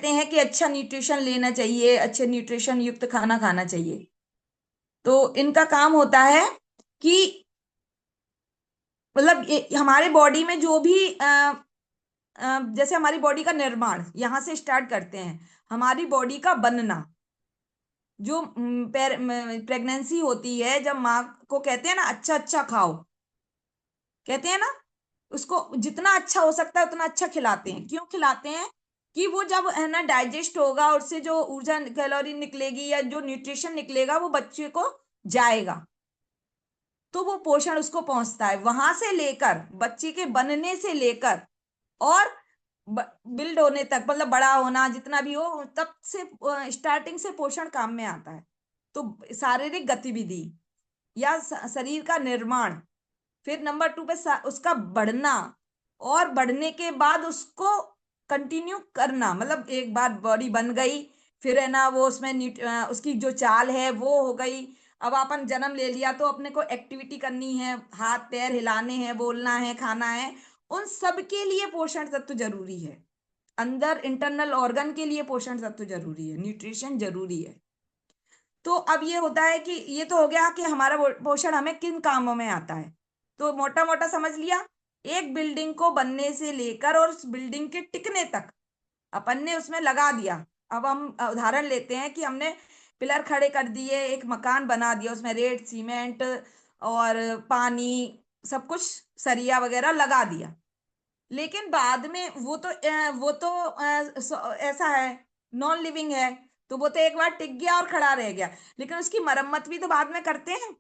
कहते हैं कि अच्छा न्यूट्रिशन लेना चाहिए, अच्छे न्यूट्रिशन युक्त खाना खाना चाहिए। तो इनका काम होता है कि मतलब हमारे बॉडी में जो भी जैसे हमारी बॉडी का निर्माण यहाँ से स्टार्ट करते हैं। हमारी बॉडी का बनना, जो प्रेगनेंसी होती है, जब माँ को कहते हैं ना अच्छा अच्छा खाओ, कहते हैं ना, उसको जितना अच्छा हो सकता है उतना अच्छा खिलाते हैं। क्यों खिलाते हैं? कि वो जब है ना डाइजेस्ट होगा और उससे जो ऊर्जा कैलोरी निकलेगी या जो न्यूट्रिशन निकलेगा वो बच्चे को जाएगा, तो वो पोषण उसको पहुंचता है। वहां से लेकर बच्चे के बनने से लेकर और बिल्ड होने तक, मतलब बड़ा होना जितना भी हो, तब से स्टार्टिंग से पोषण काम में आता है। तो शारीरिक गतिविधि या शरीर का निर्माण, फिर नंबर 2 पे उसका बढ़ना, और बढ़ने के बाद उसको कंटिन्यू करना। मतलब एक बार बॉडी बन गई, फिर है ना वो उसमें उसकी जो चाल है वो हो गई। अब अपन जन्म ले लिया तो अपने को एक्टिविटी करनी है, हाथ पैर हिलाने हैं, बोलना है, खाना है। उन सब के लिए पोषण तत्व जरूरी है। अंदर इंटरनल ऑर्गन के लिए पोषण तत्व जरूरी है, न्यूट्रिशन जरूरी है। तो अब ये होता है कि ये तो हो गया कि हमारा पोषण हमें किन कामों में आता है। तो मोटा मोटा समझ लिया, एक बिल्डिंग को बनने से लेकर और उस बिल्डिंग के टिकने तक अपन ने उसमें लगा दिया। अब हम उदाहरण लेते हैं कि हमने पिलर खड़े कर दिए, एक मकान बना दिया, उसमें रेत सीमेंट और पानी सब कुछ, सरिया वगैरह लगा दिया। लेकिन बाद में ऐसा है, नॉन लिविंग है, तो वो तो एक बार टिक गया और खड़ा रह गया। लेकिन उसकी मरम्मत भी तो बाद में करते हैं,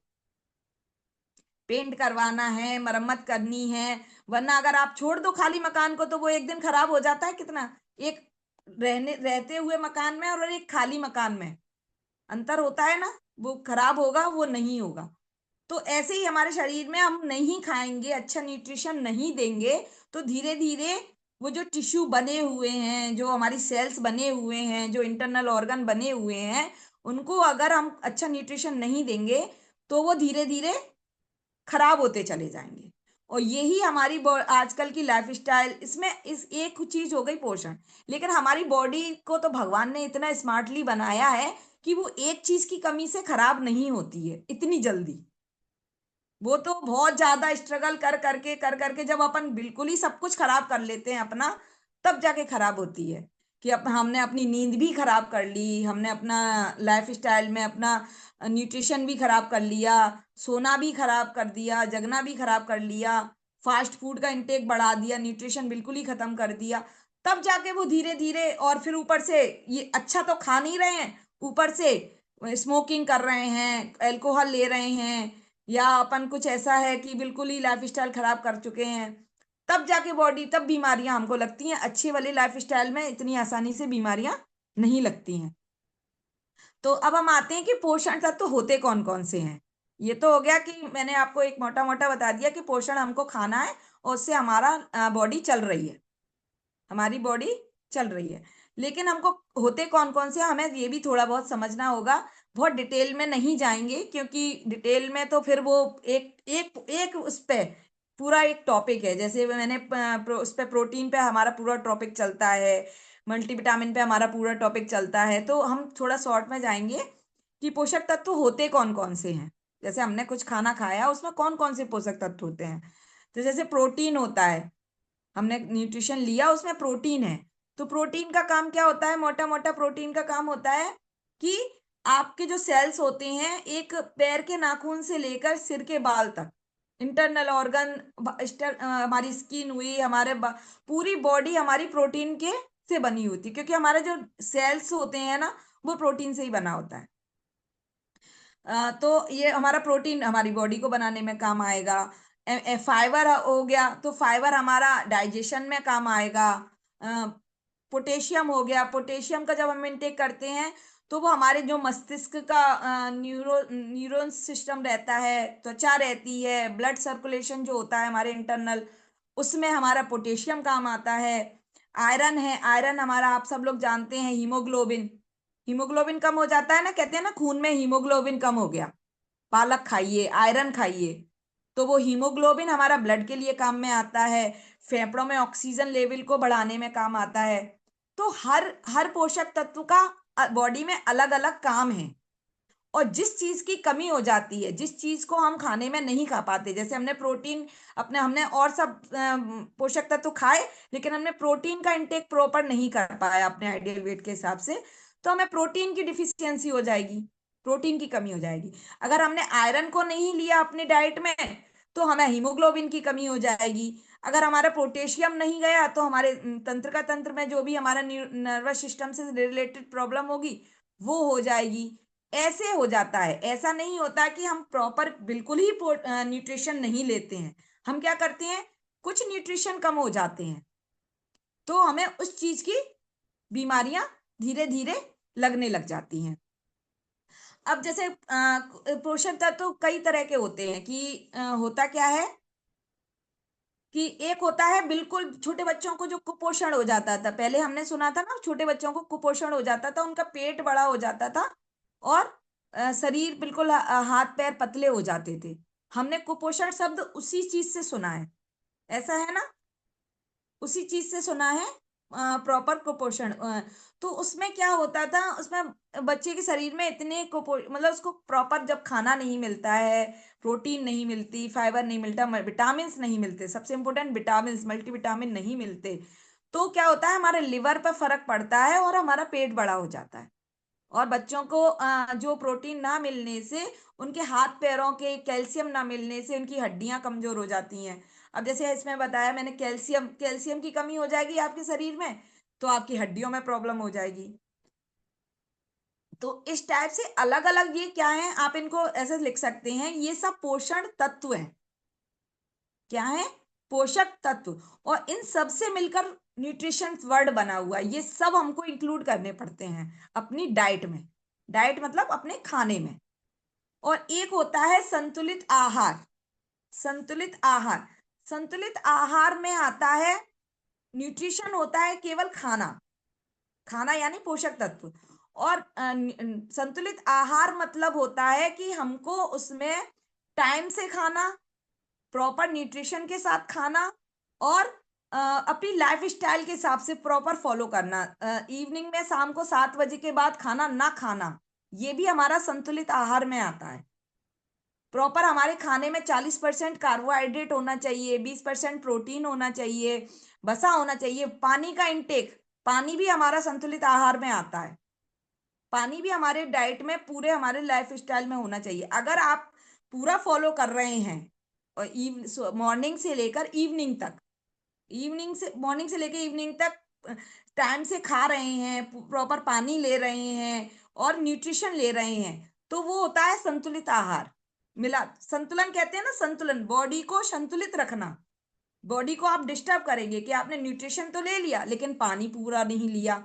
पेंट करवाना है, मरम्मत करनी है। वरना अगर आप छोड़ दो खाली मकान को तो वो एक दिन खराब हो जाता है। कितना, एक रहते हुए मकान में और एक खाली मकान में अंतर होता है ना, वो खराब होगा, वो नहीं होगा। तो ऐसे ही हमारे शरीर में हम नहीं खाएंगे, अच्छा न्यूट्रिशन नहीं देंगे, तो धीरे धीरे वो जो टिश्यू बने हुए हैं, जो हमारी सेल्स बने हुए हैं, जो इंटरनल ऑर्गन बने हुए हैं, उनको अगर हम अच्छा न्यूट्रिशन नहीं देंगे तो वो धीरे धीरे खराब होते चले जाएंगे। और यही हमारी आजकल की लाइफस्टाइल, इसमें इस एक चीज हो गई पोषण। लेकिन हमारी बॉडी को तो भगवान ने इतना स्मार्टली बनाया है कि वो एक चीज की कमी से खराब नहीं होती है इतनी जल्दी। वो तो बहुत ज्यादा स्ट्रगल कर करके जब अपन बिल्कुल ही सब कुछ खराब कर लेते हैं अपना, तब जाके खराब होती है। कि अब हमने अपनी नींद भी खराब कर ली, हमने अपना लाइफ स्टाइल में अपना न्यूट्रिशन भी खराब कर लिया, सोना भी खराब कर दिया, जगना भी खराब कर लिया, फास्ट फूड का इंटेक बढ़ा दिया, न्यूट्रिशन बिल्कुल ही खत्म कर दिया। तब जाके वो धीरे धीरे, और फिर ऊपर से ये अच्छा तो खा नहीं रहे हैं, ऊपर से स्मोकिंग कर रहे हैं, अल्कोहल ले रहे हैं, या अपन कुछ ऐसा है कि बिल्कुल ही लाइफ स्टाइल खराब कर चुके हैं, तब जाके बॉडी, तब बीमारियां हमको लगती हैं। अच्छी वाली लाइफ स्टाइल में इतनी आसानी से बीमारियां नहीं लगती हैं। तो अब हम आते हैं कि पोषण तत्व होते कौन कौन से हैं। ये तो हो गया कि मैंने आपको एक मोटा मोटा बता दिया कि पोषण हमको खाना है और उससे हमारा बॉडी चल रही है, हमारी बॉडी चल रही है। लेकिन हमको होते कौन कौन से, हमें ये भी थोड़ा बहुत समझना होगा। बहुत डिटेल में नहीं जाएंगे क्योंकि डिटेल में तो फिर वो एक एक एक उस पे पूरा एक टॉपिक है। जैसे मैंने उस पे प्रोटीन पे हमारा पूरा टॉपिक चलता है, मल्टीविटामिन पे हमारा पूरा टॉपिक चलता है। तो हम थोड़ा शॉर्ट में जाएंगे कि पोषक तत्व होते कौन कौन से हैं। जैसे हमने कुछ खाना खाया, उसमें कौन कौन से पोषक तत्व होते हैं। तो जैसे प्रोटीन होता है, हमने न्यूट्रिशन लिया, उसमें प्रोटीन है। तो प्रोटीन का काम क्या होता है? मोटा मोटा प्रोटीन का काम होता है कि आपके जो सेल्स होते हैं, एक पैर के नाखून से लेकर सिर के बाल तक, इंटरनल ऑर्गन, हमारी स्किन हुई, पूरी बॉडी हमारी प्रोटीन के से बनी होती है। क्योंकि हमारे जो सेल्स होते हैं ना, वो प्रोटीन से ही बना होता है। तो ये हमारा प्रोटीन हमारी बॉडी को बनाने में काम आएगा। फाइबर हो गया, तो फाइबर हमारा डाइजेशन में काम आएगा। पोटेशियम हो गया, पोटेशियम का जब हम इनटेक करते हैं तो वो हमारे जो मस्तिष्क का न्यूरॉन सिस्टम रहता है, त्वचा रहती है, ब्लड सर्कुलेशन जो होता है हमारे इंटरनल, उसमें हमारा पोटेशियम काम आता है। आयरन है, आयरन हमारा, आप सब लोग जानते हैं, हीमोग्लोबिन। हीमोग्लोबिन कम हो जाता है ना, कहते हैं ना खून में हीमोग्लोबिन कम हो गया, पालक खाइए, आयरन खाइए। तो वो हीमोग्लोबिन हमारा ब्लड के लिए काम में आता है, फेफड़ों में ऑक्सीजन लेवल को बढ़ाने में काम आता है। तो हर पोषक तत्व का बॉडी में अलग अलग काम है। और जिस चीज की कमी हो जाती है, जिस चीज को हम खाने में नहीं खा पाते, जैसे हमने प्रोटीन हमने और सब पोषक तत्व खाए, लेकिन हमने प्रोटीन का इंटेक प्रॉपर नहीं कर पाया अपने आइडियल वेट के हिसाब से, तो हमें प्रोटीन की डिफिशियंसी हो जाएगी, प्रोटीन की कमी हो जाएगी। अगर हमने आयरन को नहीं लिया अपनी डाइट में, तो हमें हीमोग्लोबिन की कमी हो जाएगी। अगर हमारा पोटेशियम नहीं गया, तो हमारे तंत्र में जो भी हमारा नर्वस सिस्टम से रिलेटेड प्रॉब्लम होगी वो हो जाएगी। ऐसे हो जाता है। ऐसा नहीं होता कि हम प्रॉपर बिल्कुल ही न्यूट्रिशन नहीं लेते हैं। हम क्या करते हैं, कुछ न्यूट्रिशन कम हो जाते हैं, तो हमें उस चीज की बीमारियां धीरे धीरे लगने लग जाती हैं। अब जैसे पोषक तत्व तो कई तरह के होते हैं कि होता क्या है कि एक होता है बिल्कुल छोटे बच्चों को जो कुपोषण हो जाता था, पहले हमने सुना था ना, छोटे बच्चों को कुपोषण हो जाता था, उनका पेट बड़ा हो जाता था और शरीर बिल्कुल हाथ पैर पतले हो जाते थे। हमने कुपोषण शब्द उसी चीज से सुना है, ऐसा है ना, उसी चीज से सुना है प्रॉपर कुपोषण। तो उसमें क्या होता था, उसमें बच्चे के शरीर में इतने मतलब उसको प्रॉपर जब खाना नहीं मिलता है, प्रोटीन नहीं मिलती, फाइबर नहीं मिलता, विटामिन नहीं मिलते, सबसे इंपॉर्टेंट विटामिन, मल्टीविटामिन नहीं मिलते, तो क्या होता है, हमारे लिवर पर फर्क पड़ता है और हमारा पेट बड़ा हो जाता है। और बच्चों को जो प्रोटीन ना मिलने से, उनके हाथ पैरों के कैल्शियम ना मिलने से उनकी हड्डियां कमजोर हो जाती हैं। अब जैसे इसमें बताया मैंने, कैल्शियम कैल्शियम की कमी हो जाएगी आपके शरीर में, तो आपकी हड्डियों में प्रॉब्लम हो जाएगी। तो इस टाइप से अलग अलग ये क्या है, आप इनको ऐसे लिख सकते हैं, ये सब पोषण तत्व हैं। क्या है, पोषक तत्व। और इन सब से मिलकर न्यूट्रिशन वर्ड बना हुआ है, ये सब हमको इंक्लूड करने पड़ते हैं अपनी डाइट में। डाइट मतलब अपने खाने में। और एक होता है संतुलित आहार। संतुलित आहार, संतुलित आहार में आता है, न्यूट्रिशन होता है केवल खाना, खाना यानी पोषक तत्व। और संतुलित आहार मतलब होता है कि हमको उसमें टाइम से खाना, प्रॉपर न्यूट्रिशन के साथ खाना, और अपनी लाइफ स्टाइल के हिसाब से प्रॉपर फॉलो करना। इवनिंग में शाम को 7 बजे के बाद खाना ना खाना, ये भी हमारा संतुलित आहार में आता है। प्रॉपर हमारे खाने में 40% कार्बोहाइड्रेट होना चाहिए, 20% प्रोटीन होना चाहिए, वसा होना चाहिए, पानी का इंटेक, पानी भी हमारा संतुलित आहार में आता है। पानी भी हमारे डाइट में, पूरे हमारे लाइफ स्टाइल में होना चाहिए। अगर आप पूरा फॉलो कर रहे हैं और मॉर्निंग से लेकर इवनिंग तक, मॉर्निंग से लेकर इवनिंग तक टाइम से खा रहे हैं, प्रॉपर पानी ले रहे हैं और न्यूट्रिशन ले रहे हैं, तो वो होता है संतुलित आहार। मिला, संतुलन कहते हैं ना, संतुलन, बॉडी को संतुलित रखना। बॉडी को आप डिस्टर्ब करेंगे कि आपने न्यूट्रिशन तो ले लिया लेकिन पानी पूरा नहीं लिया।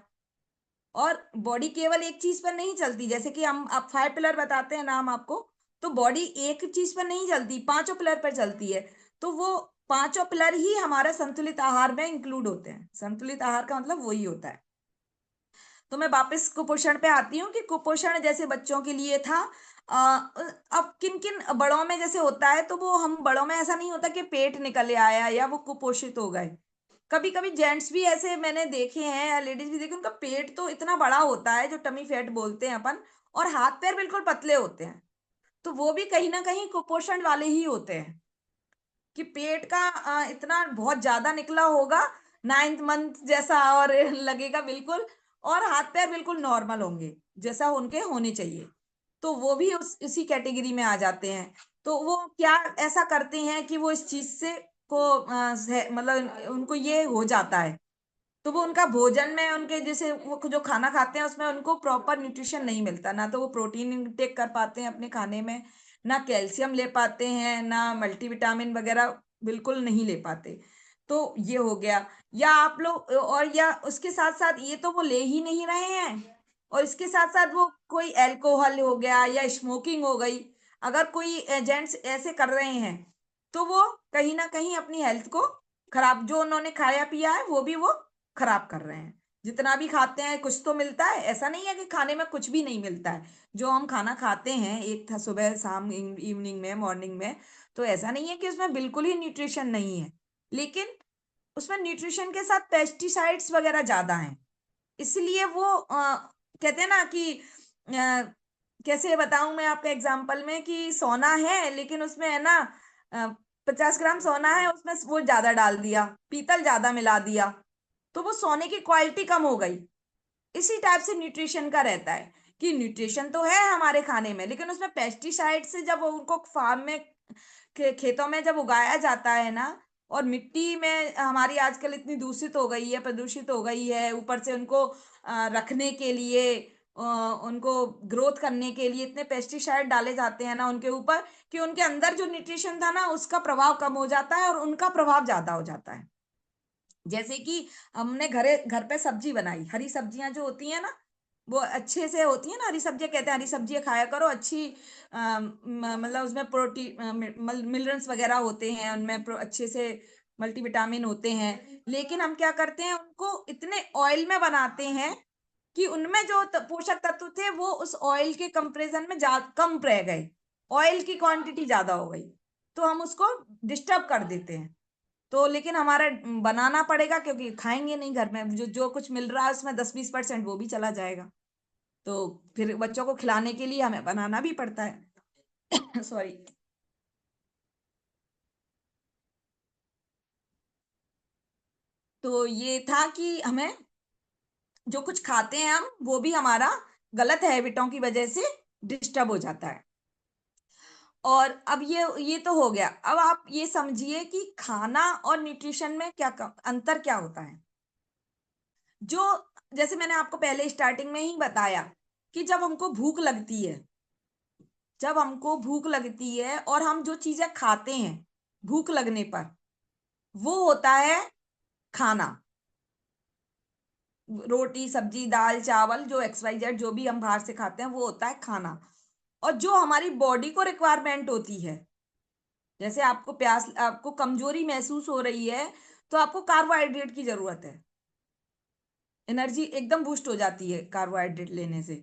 और बॉडी केवल एक चीज पर नहीं चलती, जैसे कि हम आप 5 पिलर बताते हैं नाम आपको, तो बॉडी एक चीज पर नहीं चलती, 5 पिलर पर चलती है। तो वो 5 पिलर ही हमारा संतुलित आहार में इंक्लूड होते हैं। संतुलित आहार का मतलब वही होता है। तो मैं वापस कुपोषण पे आती हूँ कि कुपोषण जैसे बच्चों के लिए था, अब किन किन बड़ों में जैसे होता है, तो वो हम बड़ों में ऐसा नहीं होता कि पेट निकल आया या वो कुपोषित हो गए। कभी कभी जेंट्स भी ऐसे मैंने देखे हैं या लेडीज भी देखे, उनका पेट तो इतना बड़ा होता है जो टमी फैट बोलते हैं अपन, और हाथ पैर बिल्कुल पतले होते हैं, तो वो भी कहीं ना कहीं कुपोषण वाले ही होते हैं। कि पेट का इतना बहुत ज्यादा निकला होगा 9th मंथ जैसा, और लगेगा बिल्कुल, और हाथ पैर बिल्कुल नॉर्मल होंगे जैसा उनके होने चाहिए, तो वो भी उसी कैटेगरी में आ जाते हैं। तो वो क्या ऐसा करते हैं कि वो इस चीज से को मतलब उनको ये हो जाता है, तो वो उनका भोजन में, उनके जैसे वो जो खाना खाते हैं उसमें उनको प्रॉपर न्यूट्रिशन नहीं मिलता, ना तो वो प्रोटीन इंटेक कर पाते हैं अपने खाने में, ना कैल्शियम ले पाते हैं, ना मल्टीविटामिन वगैरह बिल्कुल नहीं ले पाते। तो ये हो गया। या आप लोग, और या उसके साथ साथ ये तो वो ले ही नहीं रहे हैं, और इसके साथ साथ वो कोई अल्कोहल हो गया या स्मोकिंग हो गई, अगर कोई जेंट्स ऐसे कर रहे हैं, तो वो कहीं ना कहीं अपनी हेल्थ को खराब, जो उन्होंने खाया पिया है वो भी वो खराब कर रहे हैं। जितना भी खाते हैं कुछ तो मिलता है, ऐसा नहीं है कि खाने में कुछ भी नहीं मिलता है। जो हम खाना खाते हैं, एक था सुबह शाम इवनिंग में मॉर्निंग में, तो ऐसा नहीं है कि उसमें बिल्कुल ही न्यूट्रिशन नहीं है, लेकिन उसमें न्यूट्रिशन के साथ पेस्टिसाइड्स वगैरह ज्यादा हैं। इसलिए वो कहते हैं ना कि कैसे बताऊं मैं आपका एग्जांपल में, कि सोना है लेकिन उसमें है ना 50 ग्राम सोना है, उसमें वो ज्यादा डाल दिया, पीतल ज्यादा मिला दिया, तो वो सोने की क्वालिटी कम हो गई। इसी टाइप से न्यूट्रिशन का रहता है कि न्यूट्रिशन तो है हमारे खाने में, लेकिन उसमें पेस्टिसाइड से जब उनको फार्म में खेतों में जब उगाया जाता है ना, और मिट्टी में हमारी आजकल इतनी दूषित हो गई है, प्रदूषित हो गई है, ऊपर से उनको रखने के लिए उनको ग्रोथ करने के लिए इतने पेस्टिसाइड डाले जाते हैं ना उनके ऊपर, कि उनके अंदर जो न्यूट्रिशन था ना उसका प्रभाव कम हो जाता है और उनका प्रभाव ज्यादा हो जाता है। जैसे कि हमने घर पे सब्जी बनाई, हरी सब्जियां जो होती है ना वो अच्छे से होती है ना, हरी सब्जियां कहते हैं हरी सब्जियां खाया करो, अच्छी मतलब उसमें प्रोटीन मिनरल्स वगैरह होते हैं उनमें, अच्छे से मल्टीविटामिन होते हैं। लेकिन हम क्या करते हैं, उनको इतने ऑयल में बनाते हैं कि उनमें जो पोषक तत्व थे वो उस ऑयल के कंपेरिजन में कम रह गए, ऑयल की क्वांटिटी ज्यादा हो गई, तो हम उसको डिस्टर्ब कर देते हैं। तो लेकिन हमारा बनाना पड़ेगा, क्योंकि खाएंगे नहीं घर में, जो जो कुछ मिल रहा है उसमें 10-20% वो भी चला जाएगा, तो फिर बच्चों को खिलाने के लिए हमें बनाना भी पड़ता है। सॉरी। तो ये था कि हमें जो कुछ खाते हैं हम, वो भी हमारा गलत हैबिटों की वजह से डिस्टर्ब हो जाता है। और अब ये तो हो गया। अब आप ये समझिए कि खाना और न्यूट्रिशन में क्या अंतर क्या होता है। जो जैसे मैंने आपको पहले स्टार्टिंग में ही बताया कि जब हमको भूख लगती है, जब हमको भूख लगती है और हम जो चीजें खाते हैं भूख लगने पर, वो होता है खाना। रोटी सब्जी दाल चावल जो XYZ जो भी हम बाहर से खाते हैं वो होता है खाना। और जो हमारी बॉडी को रिक्वायरमेंट होती है, जैसे आपको प्यास, आपको कमजोरी महसूस हो रही है, तो आपको कार्बोहाइड्रेट की जरूरत है, एनर्जी एकदम बूस्ट हो जाती है कार्बोहाइड्रेट लेने से।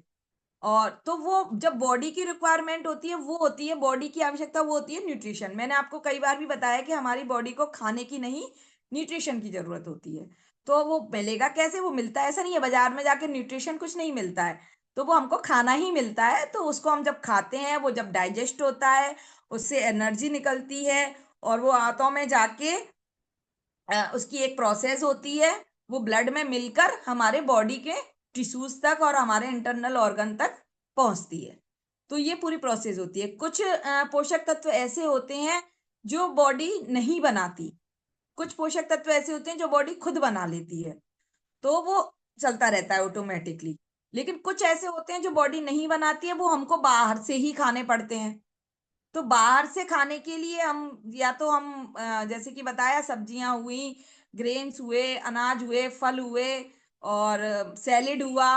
और तो वो जब बॉडी की रिक्वायरमेंट होती है, वो होती है बॉडी की आवश्यकता, वो होती है न्यूट्रिशन। मैंने आपको कई बार भी बताया कि हमारी बॉडी को खाने की नहीं, न्यूट्रिशन की जरूरत होती है। तो वो मिलेगा कैसे, वो मिलता है, ऐसा नहीं है बाजार में जाके न्यूट्रिशन कुछ नहीं मिलता है, तो वो हमको खाना ही मिलता है। तो उसको हम जब खाते हैं, वो जब डाइजेस्ट होता है, उससे एनर्जी निकलती है, और वो आंतों में जाके उसकी एक प्रोसेस होती है, वो ब्लड में मिलकर हमारे बॉडी के टिश्यूज तक और हमारे इंटरनल ऑर्गन तक पहुंचती है। तो ये पूरी प्रोसेस होती है। कुछ पोषक तत्व ऐसे होते हैं जो बॉडी नहीं बनाती, कुछ पोषक तत्व ऐसे होते हैं जो बॉडी खुद बना लेती है, तो वो चलता रहता है ऑटोमेटिकली। लेकिन कुछ ऐसे होते हैं जो बॉडी नहीं बनाती है, वो हमको बाहर से ही खाने पड़ते हैं। तो बाहर से खाने के लिए हम, या तो हम जैसे कि बताया सब्जियां हुई, ग्रेन्स हुए, अनाज हुए, फल हुए, और सैलेड हुआ,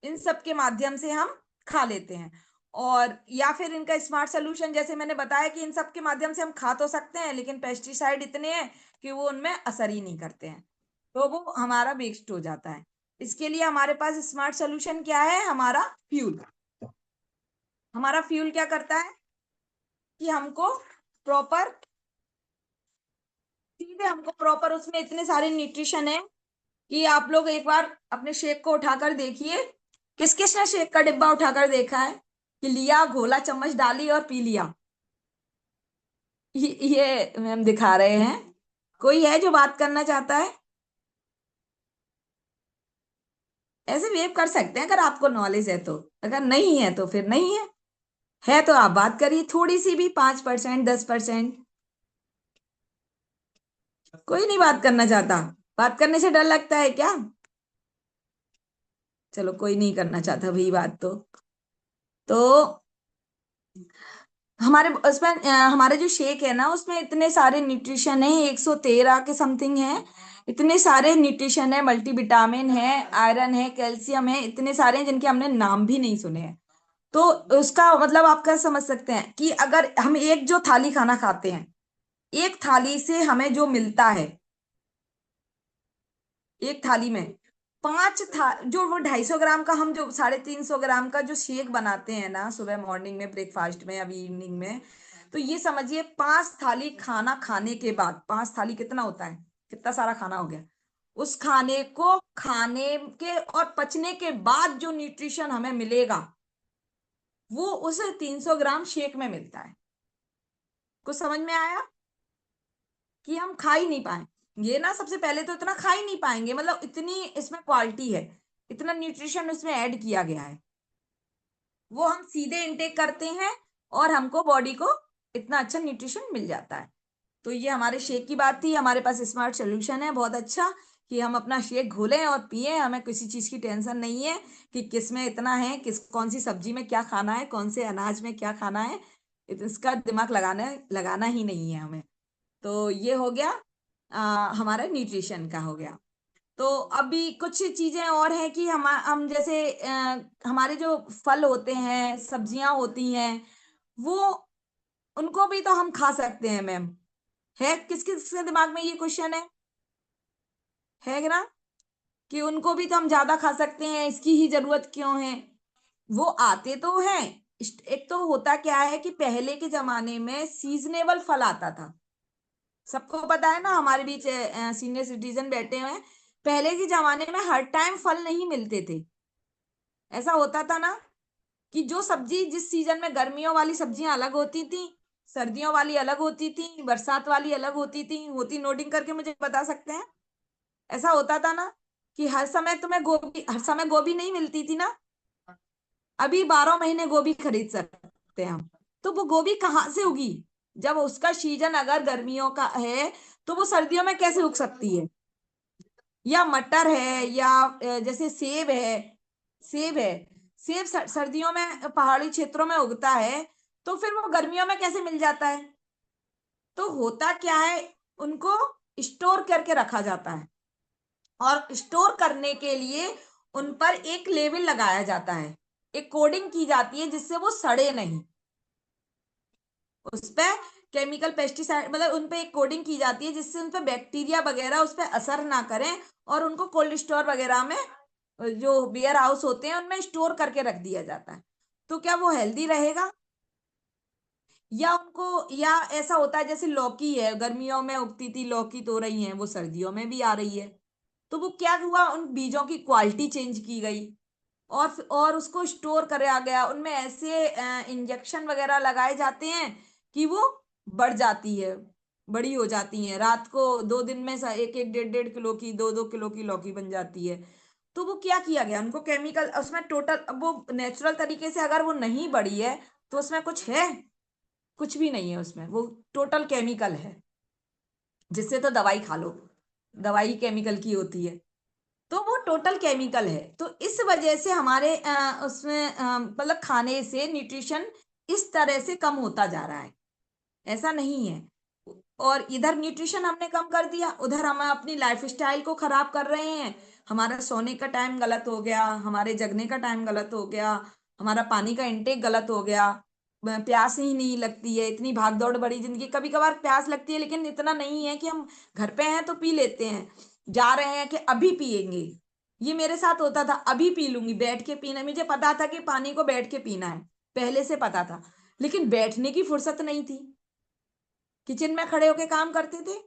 इन सब के माध्यम से हम खा लेते हैं। और या फिर इनका स्मार्ट सोल्यूशन, जैसे मैंने बताया कि इन सब के माध्यम से हम खा तो सकते हैं, लेकिन पेस्टिसाइड इतने हैं कि वो उनमें असर ही नहीं करते हैं, तो वो हमारा वेस्ट हो जाता है। इसके लिए हमारे पास स्मार्ट सोल्यूशन क्या है, हमारा फ्यूल। हमारा फ्यूल क्या करता है कि हमको प्रॉपर, सीधे हमको प्रॉपर, उसमें इतने सारे न्यूट्रिशन है कि आप लोग एक बार अपने शेक को उठाकर देखिए। किस किस ने शेक का डिब्बा उठाकर देखा है कि लिया, घोला, चम्मच डाली और पी लिया। ये मैम दिखा रहे हैं। कोई है जो बात करना चाहता है? ऐसे वेव कर सकते हैं अगर आपको नॉलेज है तो, अगर नहीं है तो फिर नहीं है तो आप बात करिए थोड़ी सी भी, 5%, 10%। कोई नहीं बात करना चाहता? बात करने से डर लगता है क्या? चलो कोई नहीं करना चाहता भाई बात। तो हमारे उसमें हमारे जो शेक है ना उसमें इतने सारे न्यूट्रिशन है, 113 के समथिंग है। इतने सारे न्यूट्रिशन है, मल्टीविटामिन है, आयरन है, कैल्शियम है, इतने सारे हैं जिनके हमने नाम भी नहीं सुने हैं। तो उसका मतलब आप क्या समझ सकते हैं कि अगर हम एक जो थाली खाना खाते हैं, एक थाली से हमें जो मिलता है, एक थाली में जो वो 250 ग्राम का, हम जो 350 ग्राम का जो शेक बनाते हैं ना सुबह मॉर्निंग में ब्रेकफास्ट में, अभी इवनिंग में, तो ये समझिए 5 थाली खाना खाने के बाद, 5 थाली कितना होता है, कितना सारा खाना हो गया, उस खाने को खाने के और पचने के बाद जो न्यूट्रिशन हमें मिलेगा वो उस 300 ग्राम शेक में मिलता है। कुछ समझ में आया कि हम खा ही नहीं पाए ये ना, सबसे पहले तो इतना खा ही नहीं पाएंगे, मतलब इतनी इसमें क्वालिटी है, इतना न्यूट्रिशन उसमें ऐड किया गया है, वो हम सीधे इनटेक करते हैं और हमको बॉडी को इतना अच्छा न्यूट्रिशन मिल जाता है। तो ये हमारे शेक की बात थी। हमारे पास स्मार्ट सोल्यूशन है बहुत अच्छा कि हम अपना शेक घोलें और पिए, हमें किसी चीज की टेंशन नहीं है कि किस में इतना है, किस कौन सी सब्जी में क्या खाना है, कौन से अनाज में क्या खाना है, इसका दिमाग लगाना लगाना ही नहीं है हमें। तो ये हो गया हमारा न्यूट्रिशन का हो गया। तो अभी कुछ चीजें और हैं कि हम जैसे हमारे जो फल होते हैं, सब्जियां होती हैं, वो उनको भी तो हम खा सकते हैं मैम। है किस किस के दिमाग में ये क्वेश्चन है ना, कि उनको भी तो हम ज्यादा खा सकते हैं, इसकी ही जरूरत क्यों है? वो आते तो हैं। एक तो होता क्या है कि पहले के जमाने में सीजनेबल फल आता था, सबको पता है ना, हमारे बीच सीनियर सिटीजन बैठे हुए हैं। पहले के जमाने में हर टाइम फल नहीं मिलते थे। ऐसा होता था ना कि जो सब्जी जिस सीजन में, गर्मियों वाली सब्जियां अलग होती थी, सर्दियों वाली अलग होती थी, बरसात वाली अलग होती थी, होती नोटिंग करके मुझे बता सकते हैं? ऐसा होता था ना कि हर समय तुम्हें गोभी, हर समय गोभी नहीं मिलती थी ना। अभी 12 महीने गोभी खरीद सकते हैं हम। तो वो गोभी कहाँ से उगी? जब उसका सीजन अगर गर्मियों का है तो वो सर्दियों में कैसे उग सकती है? या मटर है, या जैसे सेब है, सेब सर्दियों में पहाड़ी क्षेत्रों में उगता है, तो फिर वो गर्मियों में कैसे मिल जाता है? तो होता क्या है, उनको स्टोर करके रखा जाता है, और स्टोर करने के लिए उन पर एक लेबल लगाया जाता है, एक कोडिंग की जाती है जिससे वो सड़े नहीं। उस पे केमिकल पेस्टिसाइड, मतलब उन पे एक कोडिंग की जाती है जिससे उन पे बैक्टीरिया वगैरह उस पे असर ना करें, और उनको कोल्ड स्टोर वगैरह में, जो बियर हाउस होते हैं उनमें स्टोर करके रख दिया जाता है। तो क्या वो हेल्दी रहेगा? या उनको, या ऐसा होता है जैसे लौकी है, गर्मियों में उगती थी लौकी तो रही है, वो सर्दियों में भी आ रही है। तो वो क्या हुआ, उन बीजों की क्वालिटी चेंज की गई, और उसको स्टोर करा गया, उनमें ऐसे इंजेक्शन वगैरह लगाए जाते हैं कि वो बढ़ जाती है, बड़ी हो जाती हैं, रात को 2 दिन में एक एक 1.5 1.5 किलो की, 2 2 किलो की लौकी बन जाती है। तो वो क्या किया गया, उनको केमिकल उसमें टोटल, अब वो नेचुरल तरीके से अगर वो नहीं बढ़ी है तो उसमें कुछ है? कुछ भी नहीं है उसमें, वो टोटल केमिकल है। जिससे तो दवाई खा लो, दवाई केमिकल की होती है, तो वो टोटल केमिकल है। तो इस वजह से हमारे उसमें मतलब खाने से न्यूट्रिशन इस तरह से कम होता जा रहा है, ऐसा नहीं है। और इधर न्यूट्रिशन हमने कम कर दिया, उधर हम अपनी लाइफ स्टाइल को खराब कर रहे हैं। हमारा सोने का टाइम गलत हो गया, हमारे जगने का टाइम गलत हो गया, हमारा पानी का इंटेक गलत हो गया, प्यास ही नहीं लगती है, इतनी भाग दौड़ बड़ी जिंदगी, कभी कभार प्यास लगती है लेकिन इतना नहीं है कि हम घर पे हैं तो पी लेते हैं, जा रहे हैं कि अभी पियेंगे। ये मेरे साथ होता था, अभी पी लूंगी, बैठ के पीना, मुझे पता था कि पानी को बैठ के पीना है, पहले से पता था, लेकिन बैठने की फुर्सत नहीं थी। किचन में खड़े होके काम करते थे,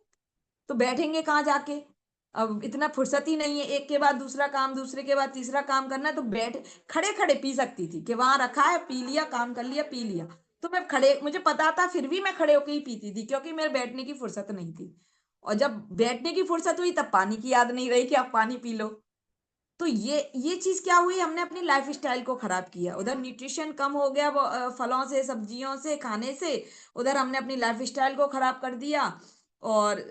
तो बैठेंगे कहाँ जाके? अब इतना फुर्सत ही नहीं है, एक के बाद दूसरा काम, दूसरे के बाद तीसरा काम करना है, तो बैठ खड़े खड़े पी सकती थी कि वहां रखा है, पी लिया, काम कर लिया, पी लिया। तो मैं खड़े, मुझे पता था, फिर भी मैं खड़े होके ही पीती थी क्योंकि मेरे बैठने की फुर्सत नहीं थी। और जब बैठने की फुर्सत हुई तब पानी की याद नहीं रही कि आप पानी पी लो। तो ये चीज क्या हुई, हमने अपनी लाइफ स्टाइल को खराब किया, उधर न्यूट्रिशन कम हो गया वो फलों से, सब्जियों से, खाने से, उधर हमने अपनी लाइफ स्टाइल को खराब कर दिया। और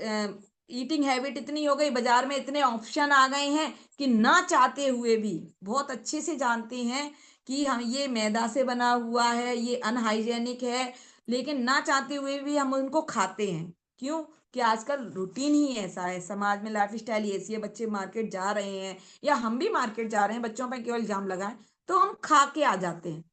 ईटिंग हैबिट इतनी हो गई, बाजार में इतने ऑप्शन आ गए हैं कि ना चाहते हुए भी, बहुत अच्छे से जानते हैं कि हम ये मैदा से बना हुआ है, ये अनहाइजेनिक है, लेकिन ना चाहते हुए भी हम उनको खाते हैं। क्यों? कि आजकल रूटीन ही ऐसा है, समाज में लाइफ स्टाइल ही ऐसी है, बच्चे मार्केट जा रहे हैं या हम भी मार्केट जा रहे हैं, बच्चों पर केवल इल्जाम लगाए तो हम खा के आ जाते हैं,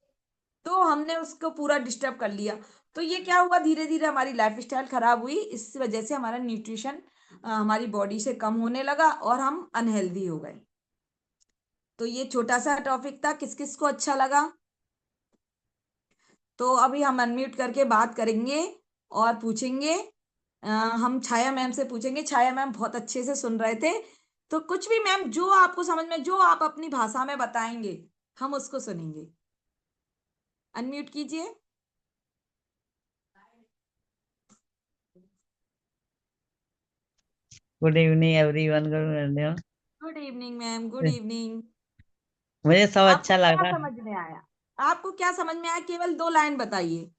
तो हमने उसको पूरा डिस्टर्ब कर लिया। तो ये क्या हुआ, धीरे धीरे हमारी लाइफ स्टाइल खराब हुई, इस वजह से हमारा न्यूट्रिशन हमारी बॉडी से कम होने लगा और हम अनहेल्दी हो गए। तो ये छोटा सा टॉपिक था, किस किस को अच्छा लगा? तो अभी हम अनम्यूट करके बात करेंगे और पूछेंगे। हम छाया मैम से पूछेंगे, छाया मैम बहुत अच्छे से सुन रहे थे, तो कुछ भी मैम, जो आपको समझ में, जो आप अपनी भाषा में बताएंगे हम उसको सुनेंगे। अनम्यूट कीजिए। Good evening everyone. Good evening. Good evening ma'am, good evening. मुझे सब आपको अच्छा क्या लगा। समझ में आया? आपको क्या समझ में आया? केवल 2 लाइन बताइए।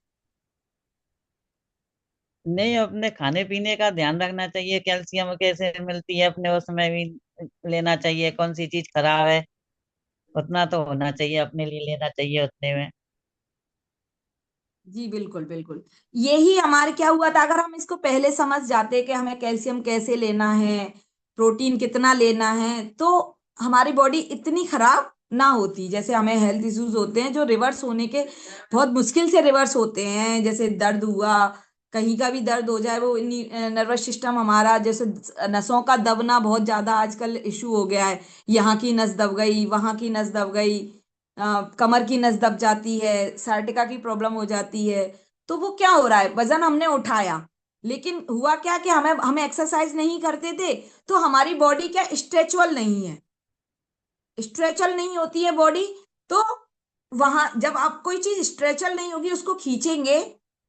नहीं, अपने खाने पीने का ध्यान रखना चाहिए, कैल्शियम कैसे मिलती है अपने उसमें भी लेना चाहिए, कौन सी चीज खराब है उतना तो होना चाहिए, अपने लिए लेना चाहिए उतने में। जी बिल्कुल बिल्कुल। यही हमारे क्या हुआ था, अगर हम इसको पहले समझ जाते कि हमें कैल्शियम कैसे लेना है, प्रोटीन कितना लेना है, तो हमारी बॉडी इतनी खराब ना होती। जैसे हमें हेल्थ इश्यूज होते हैं जो रिवर्स होने के बहुत मुश्किल से रिवर्स होते हैं, जैसे दर्द हुआ, कहीं का भी दर्द हो जाए, वो नर्वस सिस्टम हमारा, जैसे नसों का दबना बहुत ज्यादा आजकल इशू हो गया है। यहाँ की नस दब गई, वहां की नस दब गई, कमर की नस दब जाती है, सार्टिका की प्रॉब्लम हो जाती है। तो वो क्या हो रहा है, वजन हमने उठाया, लेकिन हुआ क्या कि हमें हम एक्सरसाइज नहीं करते थे, तो हमारी बॉडी क्या स्ट्रेचबल नहीं है, स्ट्रेचल नहीं होती है बॉडी। तो वहां जब आप कोई चीज स्ट्रेचल नहीं होगी, उसको खींचेंगे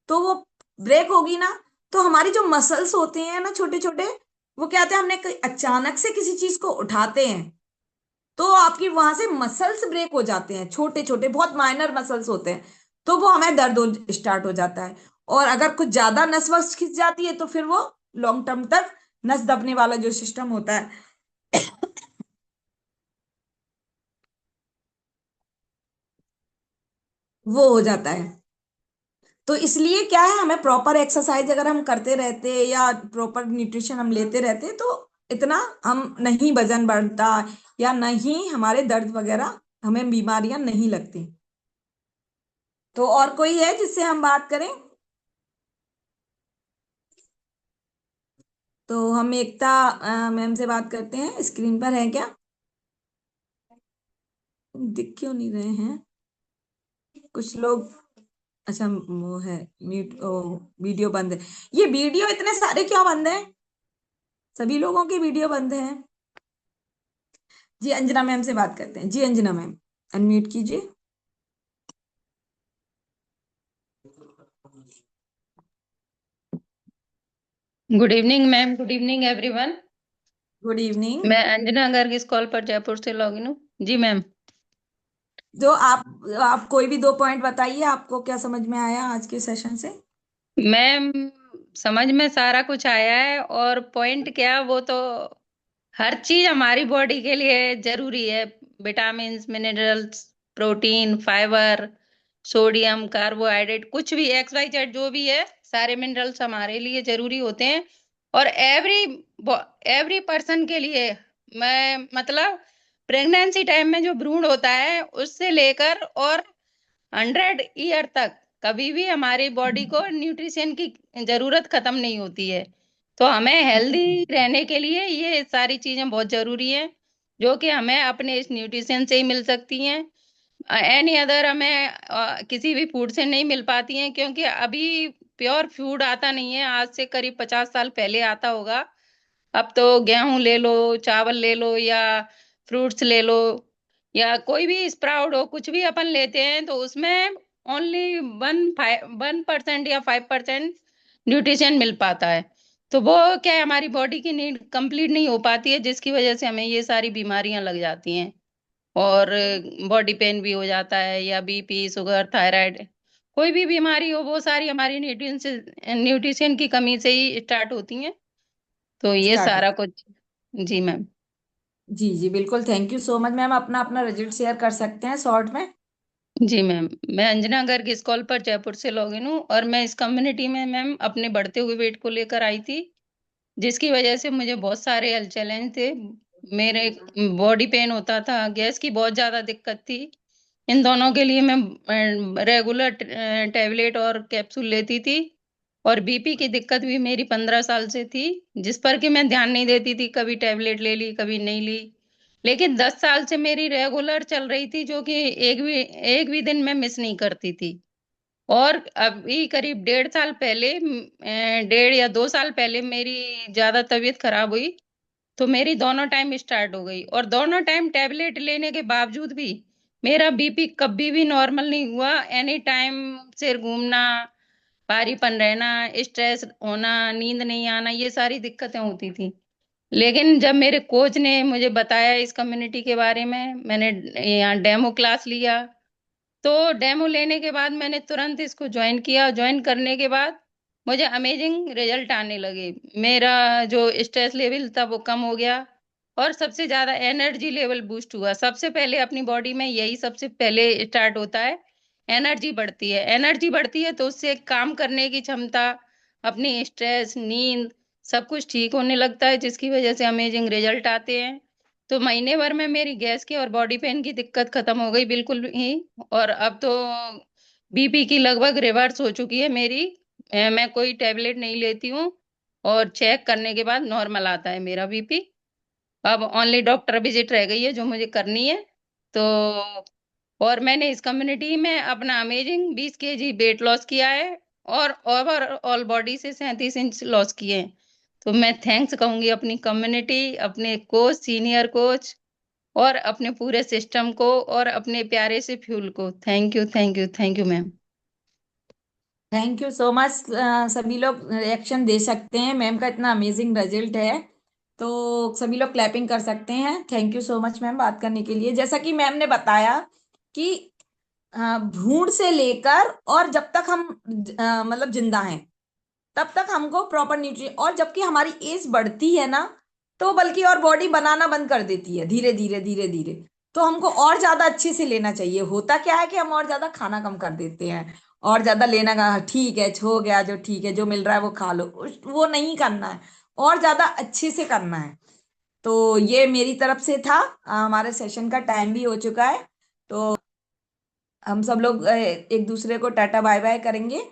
तो वो ब्रेक होगी ना। तो हमारी जो मसल्स होते हैं ना छोटे छोटे, वो क्या होते हैं, हमने अचानक से किसी चीज को उठाते हैं तो आपकी वहां से मसल्स ब्रेक हो जाते हैं, छोटे छोटे बहुत माइनर मसल्स होते हैं। तो वो हमें दर्द हो स्टार्ट हो जाता है। और अगर कुछ ज्यादा नस वस खिंच जाती है तो फिर वो लॉन्ग टर्म तक नस दबने वाला जो सिस्टम होता है वो हो जाता है। तो इसलिए क्या है, हमें प्रॉपर एक्सरसाइज अगर हम करते रहते या प्रॉपर न्यूट्रिशन हम लेते रहते तो इतना हम नहीं वजन बढ़ता, या नहीं हमारे दर्द वगैरह, हमें बीमारियां नहीं लगती। तो और कोई है जिससे हम बात करें? तो हम एकता मैम से बात करते हैं, स्क्रीन पर है क्या? दिख क्यों नहीं रहे हैं कुछ लोग? अच्छा वो है म्यूट, ओ वीडियो बंद है। ये वीडियो इतने सारे क्यों बंद है? सभी लोगों के वीडियो बंद हैं। जी अंजना मैम से बात करते हैं। जी अंजना मैम, अनम्यूट कीजिए। Good evening ma'am. Good evening everyone. Good evening. मैं अंजना गर्ग इस कॉल पर जयपुर से लॉगिन हूँ। जी मैम। जो आप कोई भी 2 पॉइंट बताइए, आपको क्या समझ में आया आज के सेशन से? मैम, समझ में सारा कुछ आया है, और पॉइंट क्या, वो तो हर चीज हमारी बॉडी के लिए जरूरी है। Vitamins, minerals, protein, fibre, sodium, carbohydrate, कुछ भी एक्स वाई जेड जो भी है, सारे मिनरल्स हमारे लिए जरूरी होते हैं। और एवरी एवरी पर्सन के लिए, मैं मतलब प्रेगनेंसी टाइम में जो भ्रूण होता है उससे लेकर और 100 ईयर तक कभी भी हमारी बॉडी को न्यूट्रिशन की जरूरत खत्म नहीं होती है। तो हमें हेल्दी रहने के लिए ये सारी चीजें बहुत जरूरी हैं, जो कि हमें अपने इस न्यूट्रिशन से ही मिल सकती हैं। एनी अदर हमें किसी भी फूड से नहीं मिल पाती हैं, क्योंकि अभी प्योर फूड आता नहीं है। आज से करीब 50 साल पहले आता होगा। अब तो गेहूं ले लो, चावल ले लो, या फ्रूट्स ले लो, या कोई भी स्प्राउट हो, कुछ भी अपन लेते हैं तो उसमें ओनली 1% या 5% न्यूट्रिशन मिल पाता है। तो वो क्या है, हमारी बॉडी की नीड कंप्लीट नहीं हो पाती है, जिसकी वजह से हमें ये सारी बीमारियां लग जाती हैं। और बॉडी पेन भी हो जाता है, या बीपी, शुगर, थायराइड, कोई भी बीमारी हो, वो सारी हमारी न्यूट्रिशन की कमी से ही स्टार्ट होती हैं। तो ये स्टार्ट हो। सारा कुछ। जी मैम। जी जी बिल्कुल, thank you so much ma'am. अपना अपना रिजल्ट शेयर कर सकते हैं शॉर्ट में। जी मैम, मैं अंजना गर्ग इस कॉल पर जयपुर से लॉगिन हूँ, और मैं इस कम्युनिटी में मैम अपने बढ़ते हुए वेट को लेकर आई थी, जिसकी वजह से मुझे बहुत सारे हेल्थ चैलेंज थे। मेरे बॉडी पेन होता था, गैस की बहुत ज्यादा दिक्कत थी। इन दोनों के लिए मैं रेगुलर टेबलेट और कैप्सूल लेती थी। और बीपी की दिक्कत भी मेरी 15 साल से थी, जिस पर कि मैं ध्यान नहीं देती थी, कभी टेबलेट ले ली, कभी नहीं ली। लेकिन 10 साल से मेरी रेगुलर चल रही थी, जो कि एक भी दिन में मिस नहीं करती थी। और अभी करीब 1.5 साल पहले, 1.5 या 2 साल पहले मेरी ज्यादा तबीयत खराब हुई। तो मेरी दोनों टाइम स्टार्ट हो गई, और दोनों टाइम टेबलेट लेने के बावजूद भी मेरा बीपी कभी भी नॉर्मल नहीं हुआ। एनी टाइम सिर घूमना, भारीपन रहना, स्ट्रेस होना, नींद नहीं आना, ये सारी दिक्कतें होती थी। लेकिन जब मेरे कोच ने मुझे बताया इस कम्युनिटी के बारे में, मैंने यहाँ डेमो क्लास लिया, तो डेमो लेने के बाद मैंने तुरंत इसको ज्वाइन किया। ज्वाइन करने के बाद मुझे अमेजिंग रिजल्ट आने लगे। मेरा जो स्ट्रेस लेवल था वो कम हो गया, और सबसे ज्यादा एनर्जी लेवल बूस्ट हुआ। सबसे पहले अपनी बॉडी में यही सबसे पहले स्टार्ट होता है, एनर्जी बढ़ती है। एनर्जी बढ़ती है तो उससे काम करने की क्षमता, अपनी स्ट्रेस, नींद, सब कुछ ठीक होने लगता है, जिसकी वजह से अमेजिंग रिजल्ट आते हैं। तो महीने भर में मेरी गैस की और बॉडी पेन की दिक्कत खत्म हो गई बिल्कुल ही। और अब तो बीपी की लगभग रिवर्स हो चुकी है मेरी। मैं कोई टेबलेट नहीं लेती हूँ, और चेक करने के बाद नॉर्मल आता है मेरा बीपी। अब ओनली डॉक्टर विजिट रह गई है जो मुझे करनी है। तो और मैंने इस कम्युनिटी में अपना अमेजिंग 20 kg वेट लॉस किया है, और ओवरऑल बॉडी से 37 इंच लॉस किए हैं। तो मैं थैंक्स कहूंगी अपनी कम्युनिटी, अपने कोच, सीनियर कोच, और अपने पूरे सिस्टम को, और अपने प्यारे से फ्यूल को। Thank you, thank you, thank you ma'am. Thank you so much. सभी लोग रिएक्शन दे सकते हैं, मैम का इतना अमेजिंग रिजल्ट है, तो सभी लोग क्लैपिंग कर सकते हैं। Thank you so much ma'am बात करने के लिए। जैसा कि मैम ने बताया कि भ्रूण से लेकर और जब तक हम मतलब जिंदा हैं तब तक हमको प्रॉपर न्यूट्रिशन, और जबकि हमारी एज बढ़ती है ना तो बल्कि और बॉडी बनाना बंद कर देती है धीरे धीरे धीरे धीरे। तो हमको और ज्यादा अच्छे से लेना चाहिए। होता क्या है कि हम और ज्यादा खाना कम कर देते हैं, और ज्यादा लेना का ठीक है, हो गया जो ठीक है, जो मिल रहा है वो खा लो, वो नहीं करना है, और ज्यादा अच्छे से करना है। तो ये मेरी तरफ से था। हमारे सेशन का टाइम भी हो चुका है, तो हम सब लोग एक दूसरे को टाटा बाय बाय करेंगे।